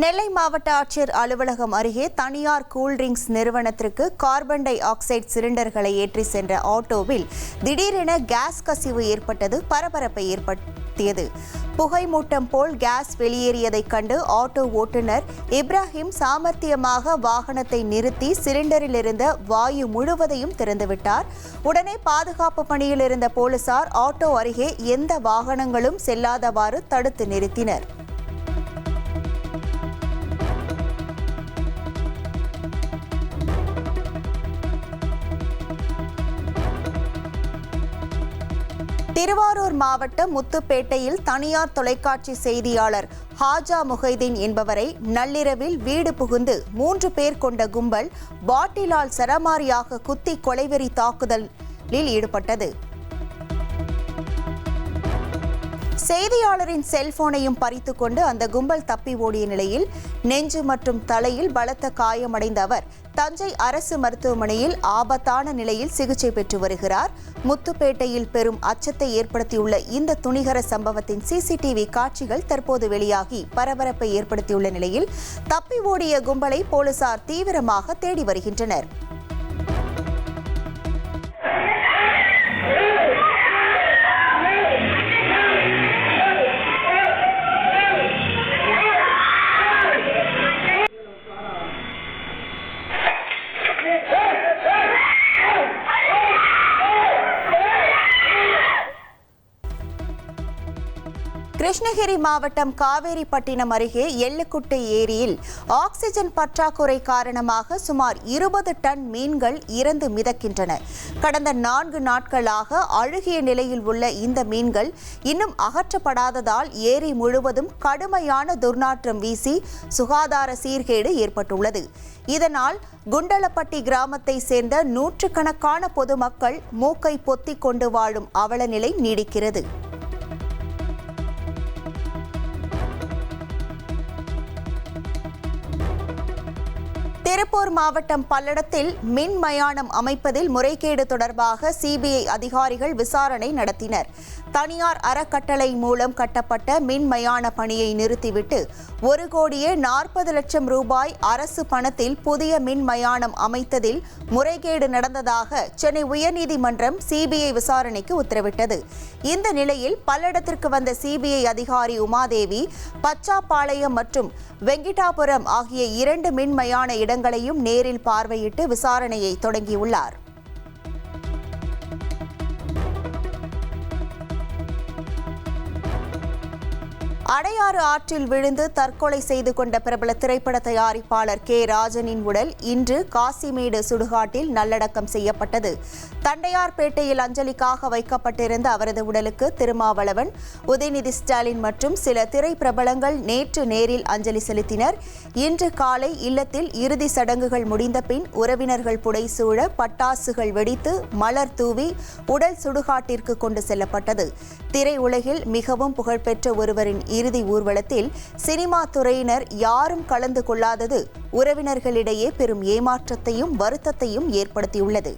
நெல்லை மாவட்ட ஆட்சியர் அலுவலகம் அருகே தனியார் கூல்ட்ரிங்க்ஸ் நிறுவனத்திற்கு கார்பன் டை ஆக்சைடு சிலிண்டர்களை ஏற்றி சென்ற ஆட்டோவில் திடீரென கேஸ் கசிவு ஏற்பட்டது பரபரப்பை ஏற்படுத்தியது. புகை மூட்டம் போல் கேஸ் வெளியேறியதைக் கண்டு ஆட்டோ ஓட்டுநர் இப்ராஹிம் சாமர்த்தியமாக வாகனத்தை நிறுத்தி சிலிண்டரில் இருந்த வாயு முழுவதையும் திறந்துவிட்டார். உடனே பாதுகாப்பு பணியில் இருந்த போலீசார் ஆட்டோ அருகே எந்த வாகனங்களும் செல்லாதவாறு தடுத்து நிறுத்தினர். திருவாரூர் மாவட்டம் முத்துப்பேட்டையில் தனியார் தொலைக்காட்சி செய்தியாளர் ஹாஜா முஹைதீன் என்பவரை நள்ளிரவில் வீடு புகுந்து 3 பேர் கொண்ட கும்பல் பாட்டிலால் சரமாரியாக குத்தி கொலைவெறி தாக்குதலில் ஈடுபட்டது. செய்தியாளரின் செல்போனையும் பறித்துக் கொண்டு அந்த கும்பல் தப்பி ஓடிய நிலையில் நெஞ்சு மற்றும் தலையில் பலத்த காயமடைந்த அவர் தஞ்சை அரசு மருத்துவமனையில் ஆபத்தான நிலையில் சிகிச்சை பெற்று வருகிறார். முத்துப்பேட்டையில் பெரும் அச்சத்தை ஏற்படுத்தியுள்ள இந்த துணிகர சம்பவத்தின் சிசிடிவி காட்சிகள் தற்போது வெளியாகி பரபரப்பை ஏற்படுத்தியுள்ள நிலையில் தப்பி ஓடிய கும்பலை போலீசார் தீவிரமாக தேடி வருகின்றனர். கிருஷ்ணகிரி மாவட்டம் காவேரிப்பட்டினம் அருகே எள்ளுக்குட்டை ஏரியில் ஆக்சிஜன் பற்றாக்குறை காரணமாக சுமார் 20 டன் மீன்கள் இறந்து மிதக்கின்றன. கடந்த 4 நாட்களாக அழுகிய நிலையில் உள்ள இந்த மீன்கள் இன்னும் அகற்றப்படாததால் ஏரி முழுவதும் கடுமையான துர்நாற்றம் வீசி சுகாதார சீர்கேடு ஏற்பட்டுள்ளது. இதனால் குண்டலப்பட்டி கிராமத்தை சேர்ந்த நூற்றுக்கணக்கான பொதுமக்கள் மூக்கை பொத்திக் கொண்டு வாழும் அவலநிலை நீடிக்கிறது. திருப்பூர் மாவட்டம் பல்லடத்தில் மின் மயானம் அமைப்பதில் முறைகேடு தொடர்பாக சிபிஐ அதிகாரிகள் விசாரணை நடத்தினர். தனியார் அறக்கட்டளை மூலம் கட்டப்பட்ட மின் மயான பணியை நிறுத்திவிட்டு 1,40,00,000 ரூபாய் அரசு பணத்தில் புதிய மின் மயானம் அமைத்ததில் முறைகேடு நடந்ததாக சென்னை உயர்நீதிமன்றம் சிபிஐ விசாரணைக்கு உத்தரவிட்டது. இந்த நிலையில் பல்லடத்திற்கு வந்த சிபிஐ அதிகாரி உமாதேவி பச்சாப்பாளையம் மற்றும் வெங்கிட்டாபுரம் ஆகிய 2 மின் மயான இடங்களையும் நேரில் பார்வையிட்டு விசாரணையை தொடங்கியுள்ளார். அடையாறு ஆற்றில் விழுந்து தற்கொலை செய்து கொண்ட பிரபல திரைப்பட தயாரிப்பாளர் கே ராஜனின் உடல் இன்று காசிமேடு சுடுகாட்டில் நல்லடக்கம் செய்யப்பட்டது. தண்டையார்பேட்டையில் அஞ்சலிக்காக வைக்கப்பட்டிருந்த அவரது உடலுக்கு திருமாவளவன், உதயநிதி ஸ்டாலின் மற்றும் சில திரை பிரபலங்கள் நேற்று நேரில் அஞ்சலி செலுத்தினர். இன்று காலை இல்லத்தில் இறுதி சடங்குகள் முடிந்த பின் உறவினர்கள் புடைசூழ பட்டாசுகள் வெடித்து மலர் தூவி உடல் சுடுகாட்டிற்கு கொண்டு செல்லப்பட்டது. திரையுலகில் மிகவும் புகழ்பெற்ற ஒருவரின் இறுதி ஊர்வலத்தில் சினிமா துறையினர் யாரும் கலந்து கொள்ளாதது உறவினர்களிடையே பெரும் ஏமாற்றத்தையும் வருத்தத்தையும் ஏற்படுத்தியுள்ளது.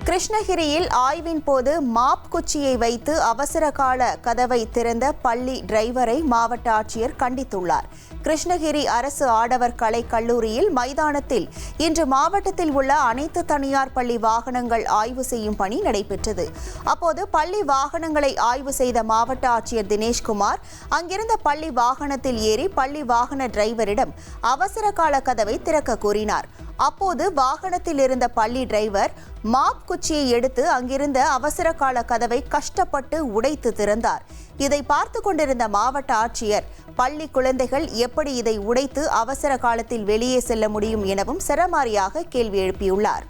கிருஷ்ணகிரியில் ஆய்வின் போது மாப் குச்சியை வைத்து அவசர கால கதவை திறந்த பள்ளி டிரைவரை மாவட்ட ஆட்சியர் கண்டித்துள்ளார். கிருஷ்ணகிரி அரசு ஆடவர் கலை கல்லூரியில் மைதானத்தில் இன்று மாவட்டத்தில் உள்ள அனைத்து தனியார் பள்ளி வாகனங்கள் ஆய்வு செய்யும் பணி நடைபெற்றது. அப்போது பள்ளி வாகனங்களை ஆய்வு செய்த மாவட்ட ஆட்சியர் தினேஷ்குமார் அங்கிருந்த பள்ளி வாகனத்தில் ஏறி பள்ளி வாகன டிரைவரிடம் அவசர கால கதவை திறக்க கூறினார். அப்போது வாகனத்தில் இருந்த பள்ளி டிரைவர் மாப் குச்சியை எடுத்து அங்கிருந்த அவசர கால கதவை கஷ்டப்பட்டு உடைத்து திறந்தார். இதை பார்த்து கொண்டிருந்த மாவட்ட ஆட்சியர் பள்ளி குழந்தைகள் எப்படி இதை உடைத்து அவசர காலத்தில் வெளியே செல்ல முடியும் எனவும் சரமாரியாக கேள்வி எழுப்பியுள்ளார்.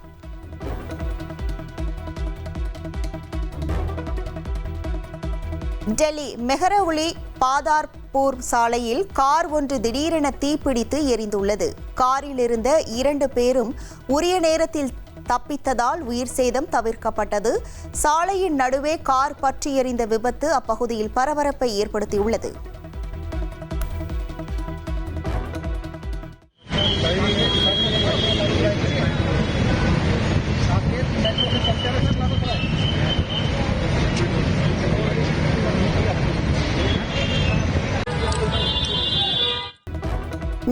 டெல்லி மெஹரவுலி பாதார்பூர் சாலையில் கார் ஒன்று திடீரென தீப்பிடித்து எரிந்துள்ளது. காரில் இருந்த 2 பேரும் உரிய நேரத்தில் தப்பித்ததால் உயிர் சேதம் தவிர்க்கப்பட்டது. சாலையின் நடுவே கார் பற்றி எரிந்த விபத்து அப்பகுதியில் பரபரப்பை ஏற்படுத்தியுள்ளது.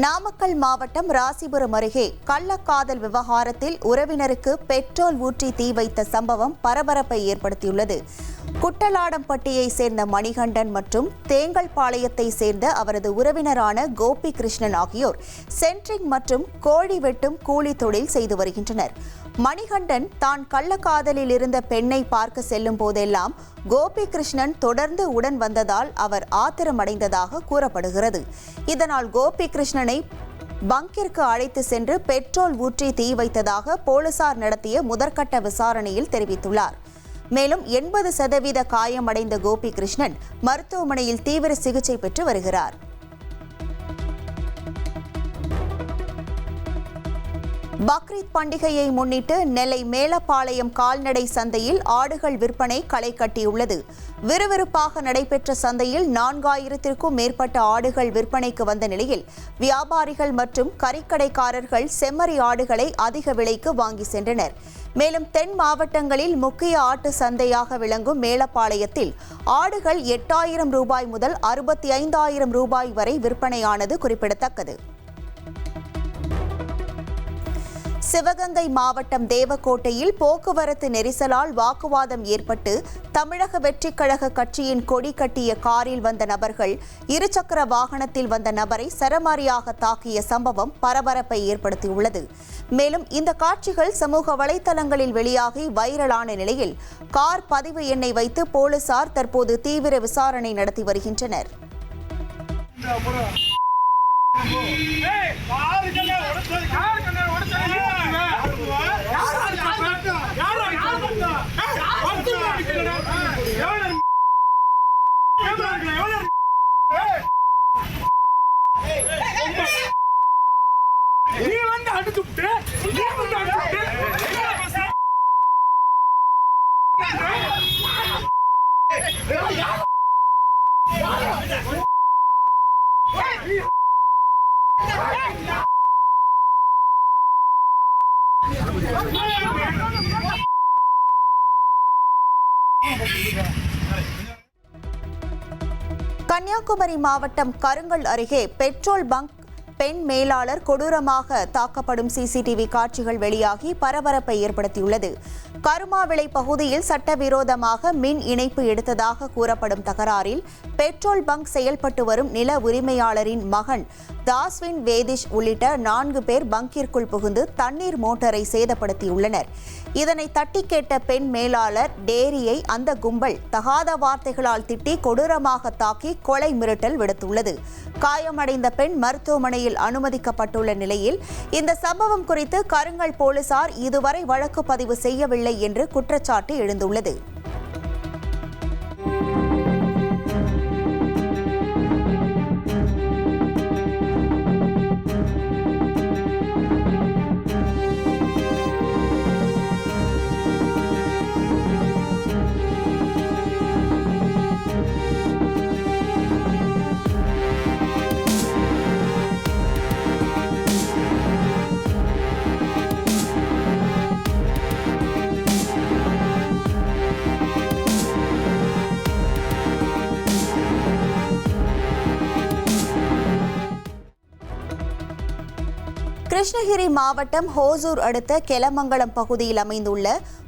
நாமக்கல் மாவட்டம் ராசிபுரம் அருகே கள்ளக்காதல் விவகாரத்தில் உறவினருக்கு பெட்ரோல் ஊற்றி தீ வைத்த சம்பவம் பரபரப்பை ஏற்படுத்தியுள்ளது. குட்டலாடம்பட்டியை சேர்ந்த மணிகண்டன் மற்றும் தேங்கல்பாளையத்தை சேர்ந்த அவரது உறவினரான கோபி கிருஷ்ணன் ஆகியோர் சென்ட்ரிங் மற்றும் கோழி வெட்டும் கூலி தொழில் செய்து வருகின்றனர். மணிகண்டன் தான் கள்ளக்காதலில் இருந்த பெண்ணை பார்க்க செல்லும் போதெல்லாம் கோபி கிருஷ்ணன் தொடர்ந்து உடன் வந்ததால் அவர் ஆத்திரமடைந்ததாக கூறப்படுகிறது. இதனால் கோபி கிருஷ்ணனை பங்கிற்கு அழைத்து சென்று பெட்ரோல் ஊற்றி தீ வைத்ததாக போலீசார் நடத்திய முதற்கட்ட விசாரணையில் தெரிவித்துள்ளார். மேலும் 80% காயமடைந்த கோபி கிருஷ்ணன் மருத்துவமனையில் தீவிர சிகிச்சை பெற்று வருகிறார். பக்ரீத் பண்டிகையை முன்னிட்டு நெல்லை மேலப்பாளையம் கால்நடை சந்தையில் ஆடுகள் விற்பனை களை கட்டியுள்ளது. விறுவிறுப்பாக நடைபெற்ற சந்தையில் 4000க்கும் மேற்பட்ட ஆடுகள் விற்பனைக்கு வந்த நிலையில் வியாபாரிகள் மற்றும் கறிக்கடைக்காரர்கள் செம்மறி ஆடுகளை அதிக விலைக்கு வாங்கி சென்றனர். மேலும் தென் மாவட்டங்களில் முக்கிய ஆட்டு சந்தையாக விளங்கும் மேலப்பாளையத்தில் ஆடுகள் 8000 ரூபாய் முதல் 65,000 ரூபாய் வரை விற்பனையானது குறிப்பிடத்தக்கது. சிவகங்கை மாவட்டம் தேவக்கோட்டையில் போக்குவரத்து நெரிசலால் வாக்குவாதம் ஏற்பட்டு தமிழக வெற்றிக் கழக கட்சியின் கொடி கட்டிய காரில் வந்த நபர்கள் இருசக்கர வாகனத்தில் வந்த நபரை சரமாரியாக தாக்கிய சம்பவம் பரபரப்பை ஏற்படுத்தியுள்ளது. மேலும் இந்த காட்சிகள் சமூக வலைதளங்களில் வெளியாகி வைரலான நிலையில் கார் பதிவு எண்ணை வைத்து போலீசார் தற்போது தீவிர விசாரணை நடத்தி வருகின்றனர். கன்னியாகுமரி மாவட்டம் கருங்கல் அருகே பெட்ரோல் பங்க் பெண் மேலாளர் கொடூரமாக தாக்கப்படும் சிசிடிவி காட்சிகள் வெளியாகி பரபரப்பை ஏற்படுத்தியுள்ளது. கருமாவிளை பகுதியில் சட்டவிரோதமாக மின் இணைப்பு எடுத்ததாக கூறப்படும் தகராறில் பெட்ரோல் பங்க் செயல்பட்டு வரும் நில உரிமையாளரின் மகன் தாஸ்வின் வேதிஷ் உள்ளிட்ட 4 பேர் பங்கிற்குள் புகுந்து தண்ணீர் மோட்டாரை சேதப்படுத்தியுள்ளனர். இதனை தட்டி கேட்ட பெண் மேலாளர் டேரியை அந்த கும்பல் தகாத வார்த்தைகளால் திட்டி கொடூரமாக தாக்கி கொலை மிரட்டல் விடுத்துள்ளது. காயமடைந்த பெண் மருத்துவமனையில் அனுமதிக்கப்பட்டுள்ள நிலையில் இந்த சம்பவம் குறித்து கருங்கல் போலீசார் இதுவரை வழக்கு பதிவு செய்யவில்லை என்று குற்றச்சாட்டு எழுந்துள்ளது. கிருஷ்ணகிரி மாவட்டம் ஹோசூர் அடுத்த கெலமங்கலம் பகுதியில் அமைந்துள்ள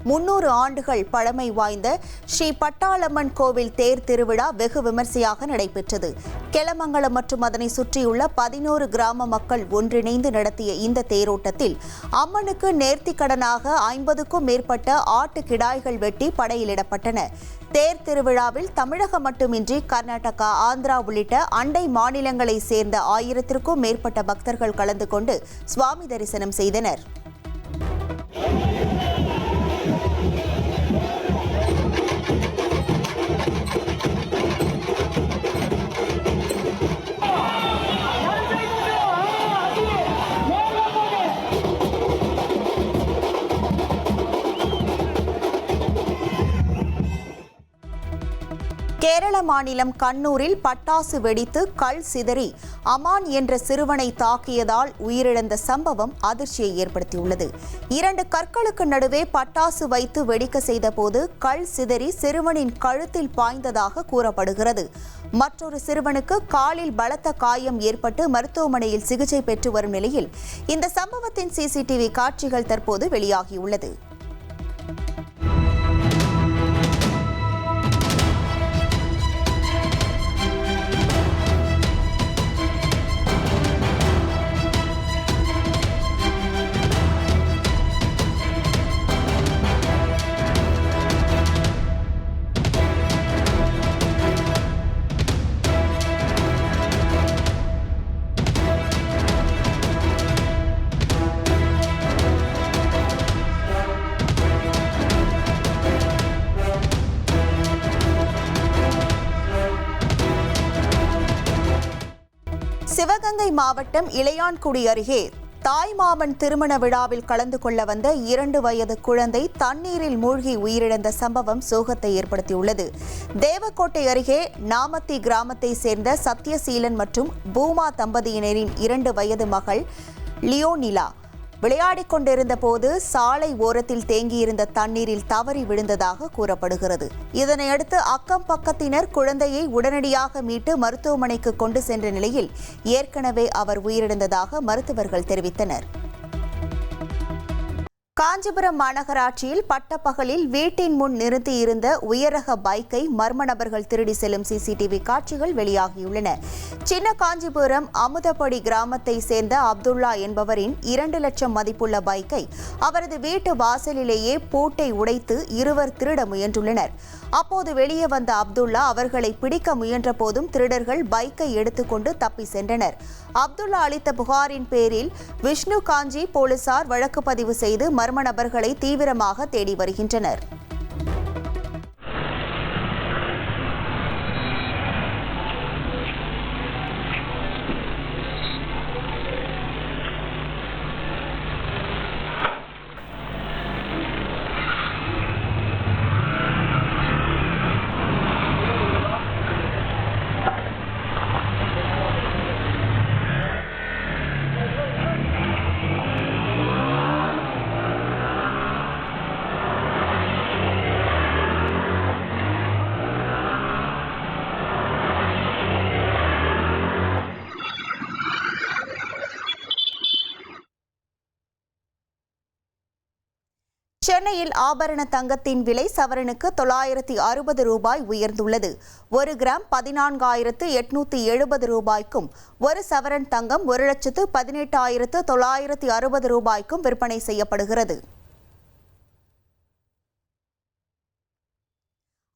300 ஆண்டுகள் பழமை வாய்ந்த ஸ்ரீ பட்டாளம்மன் கோவில் தேர் திருவிழா வெகு விமர்சையாக நடைபெற்றது. கெலமங்கலம் மற்றும் அதனை சுற்றியுள்ள 11 கிராம மக்கள் ஒன்றிணைந்து நடத்திய இந்த தேரோட்டத்தில் அம்மனுக்கு நேர்த்திக்கடனாக 50க்கும் மேற்பட்ட ஆட்டு கிடாய்கள் வெட்டி படையிலிடப்பட்டன. தேர் திருவிழாவில் தமிழகம் மட்டுமின்றி கர்நாடகா, ஆந்திரா உள்ளிட்ட அண்டை மாநிலங்களை சேர்ந்த 1000க்கும் மேற்பட்ட பக்தர்கள் கலந்து கொண்டு சுவாமி தரிசனம் செய்தனர். கேரள மாநிலம் கண்ணூரில் பட்டாசு வெடித்து கல் சிதறி அமான் என்ற சிறுவனை தாக்கியதால் உயிரிழந்த சம்பவம் அதிர்ச்சியை ஏற்படுத்தியுள்ளது. 2 கற்களுக்கு நடுவே பட்டாசு வைத்து வெடிக்க செய்தபோது கல் சிதறி சிறுவனின் கழுத்தில் பாய்ந்ததாக கூறப்படுகிறது. மற்றொரு சிறுவனுக்கு காலில் பலத்த காயம் ஏற்பட்டு மருத்துவமனையில் சிகிச்சை பெற்று வரும் நிலையில் இந்த சம்பவத்தின் சிசிடிவி காட்சிகள் தற்போது வெளியாகியுள்ளது. சிவகங்கை மாவட்டம் இளையான்குடி அருகே தாய்மாமன் திருமண விழாவில் கலந்து கொள்ள வந்த 2 வயது குழந்தை தண்ணீரில் மூழ்கி உயிரிழந்த சம்பவம் சோகத்தை ஏற்படுத்தியுள்ளது. தேவக்கோட்டை அருகே நாமத்தி கிராமத்தை சேர்ந்த சத்யசீலன் மற்றும் பூமா தம்பதியினரின் 2 வயது மகள் லியோனிலா விளையாடிக் கொண்டிருந்த போது சாலை ஓரத்தில் தேங்கியிருந்த தண்ணீரில் தவறி விழுந்ததாக கூறப்படுகிறது. இதனையடுத்து அக்கம் பக்கத்தினர் குழந்தையை உடனடியாக மீட்டு மருத்துவமனைக்கு கொண்டு சென்ற நிலையில் ஏற்கனவே அவர் உயிரிழந்ததாக மருத்துவர்கள் தெரிவித்தனர். காஞ்சிபுரம் மாநகராட்சியில் பட்டப்பகலில் வீட்டின் முன் நிறுத்தியிருந்த உயரக பைக்கை மர்ம நபர்கள் திருடி செல்லும் சிசிடிவி காட்சிகள் வெளியாகியுள்ளன. சின்ன காஞ்சிபுரம் அமுதப்படி கிராமத்தை சேர்ந்த அப்துல்லா என்பவரின் 2 லட்சம் மதிப்புள்ள பைக்கை அவரது வீட்டு வாசலிலேயே பூட்டை உடைத்து இருவர் திருட முயன்றுள்ளனர். அப்போது வெளியே வந்த அப்துல்லா அவர்களை பிடிக்க முயன்ற போதும் திருடர்கள் பைக்கை எடுத்துக்கொண்டு தப்பி சென்றனர். அப்துல்லா அளித்த புகாரின் பேரில் விஷ்ணு காஞ்சி போலீசார் வழக்கு பதிவு செய்து மர்ம நபர்களை தீவிரமாக தேடி வருகின்றனர். சென்னையில் ஆபரண தங்கத்தின் விலை சவரனுக்கு 960 ரூபாய் உயர்ந்துள்ளது. 1 கிராம் 14,870 ரூபாய்க்கும் 1 சவரன் தங்கம் 1,18,960 ரூபாய்க்கும் விற்பனை செய்யப்படுகிறது.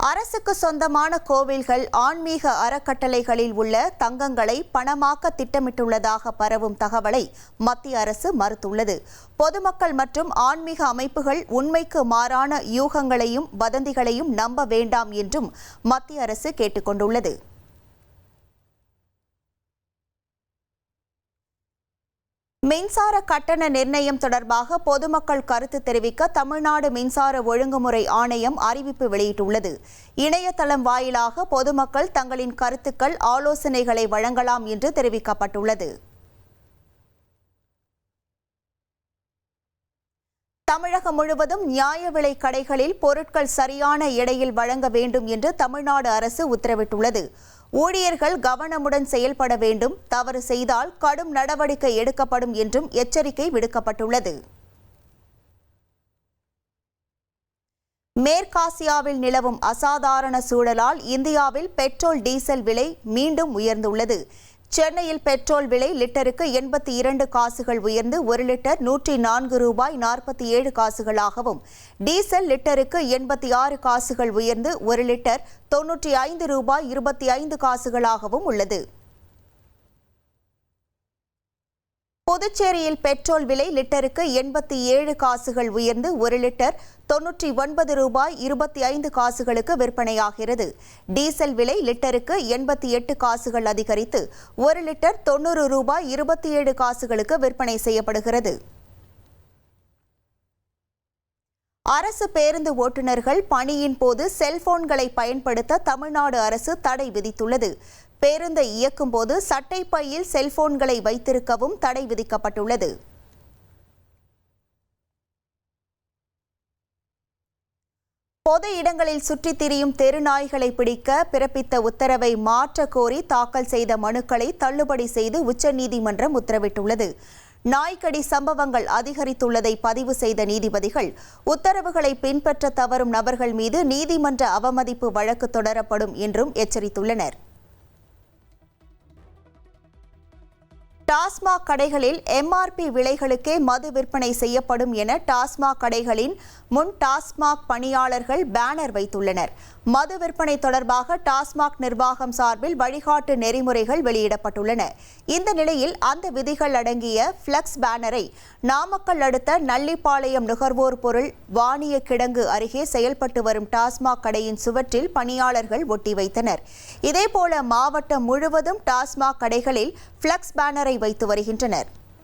அரசுக்கு சொந்தமான கோவில்கள் ஆன்மீக அறக்கட்டளைகளில் உள்ள தங்கங்களை பணமாக்க திட்டமிட்டுள்ளதாக பரவும் தகவலை மத்திய அரசு மறுத்துள்ளது. பொதுமக்கள் மற்றும் ஆன்மீக அமைப்புகள் உண்மைக்கு மாறான யூகங்களையும் வதந்திகளையும் நம்ப வேண்டாம் என்றும் மத்திய அரசு கேட்டுக்கொண்டுள்ளது. மின்சார கட்டண நிர்ணயம் தொடர்பாக பொதுமக்கள் கருத்து தெரிவிக்க தமிழ்நாடு மின்சார ஒழுங்குமுறை ஆணையம் அறிவிப்பு வெளியிட்டுள்ளது. இணையதளம் வாயிலாக பொதுமக்கள் தங்களின் கருத்துக்கள், ஆலோசனைகளை வழங்கலாம் என்று தெரிவிக்கப்பட்டுள்ளது. தமிழகம் முழுவதும் நியாய விலை கடைகளில் பொருட்கள் சரியான எடையில் வழங்க வேண்டும் என்று தமிழ்நாடு அரசு உத்தரவிட்டுள்ளது. ஊழியர்கள் கவனமுடன் செயல்பட வேண்டும், தவறு செய்தால் கடும் நடவடிக்கை எடுக்கப்படும் என்றும் எச்சரிக்கை விடுக்கப்பட்டுள்ளது. மேற்காசியாவில் நிலவும் அசாதாரண சூழலால் இந்தியாவில் பெட்ரோல், டீசல் விலை மீண்டும் உயர்ந்துள்ளது. சென்னையில் பெட்ரோல் விலை லிட்டருக்கு 82 காசுகள் உயர்ந்து 1 லிட்டர் 104 ரூபாய் 47 காசுகளாகவும், டீசல் லிட்டருக்கு 86 காசுகள் உயர்ந்து 1 லிட்டர் 95 ரூபாய் 25 காசுகளாகவும் உள்ளது. புதுச்சேரியில் பெட்ரோல் விலை லிட்டருக்கு 87 காசுகள் உயர்ந்து 1 லிட்டர் 99 ரூபாய் 25 காசுகளுக்கு விற்பனையாகிறது. டீசல் விலை லிட்டருக்கு 88 காசுகள் அதிகரித்து 1 லிட்டர் 90 ரூபாய் 27 காசுகளுக்கு விற்பனை செய்யப்படுகிறது. அரசு பேருந்து ஓட்டுநர்கள் பணியின் போது செல்போன்களை பயன்படுத்த தமிழ்நாடு அரசு தடை விதித்துள்ளது. பேருந்தை இயக்கும் போது சட்டைப்பையில் செல்போன்களை வைத்திருக்கவும் தடை விதிக்கப்பட்டுள்ளது. பொது இடங்களில் சுற்றித் திரியும் தெருநாய்களை பிடிக்க பிறப்பித்த உத்தரவை மாற்ற கோரி தாக்கல் செய்த மனுக்களை தள்ளுபடி செய்து உச்சநீதிமன்றம் உத்தரவிட்டுள்ளது. நாய்க்கடி சம்பவங்கள் அதிகரித்துள்ளதை பதிவு செய்த நீதிபதிகள் உத்தரவுகளை பின்பற்ற தவறும் நபர்கள் மீது நீதிமன்ற அவமதிப்பு வழக்கு தொடரப்படும் என்றும் எச்சரித்துள்ளனர். டாஸ்மாக் கடைகளில் எம்ஆர்பி விலைகளுக்கே மது விற்பனை செய்யப்படும் என டாஸ்மாக் கடைகளின் முன் டாஸ்மாக் பணியாளர்கள் பேனர் வைத்துள்ளனர். மது விற்பனை தொடர்பாக டாஸ்மாக் நிர்வாகம் சார்பில் வழிகாட்டு நெறிமுறைகள் வெளியிடப்பட்டுள்ளன. இந்த நிலையில் அந்த விதிகள் அடங்கிய பிளக்ஸ் பேனரை நாமக்கல் அடுத்த நல்லிப்பாளையம் நுகர்வோர் பொருள் வாணிய கிடங்கு அருகே செயல்பட்டு வரும் டாஸ்மாக் கடையின் சுவற்றில் பணியாளர்கள் ஒட்டி வைத்தனர். இதேபோல மாவட்டம் முழுவதும் டாஸ்மாக் கடைகளில் பிளக்ஸ் பேனரை வைத்து வருகின்றனர்.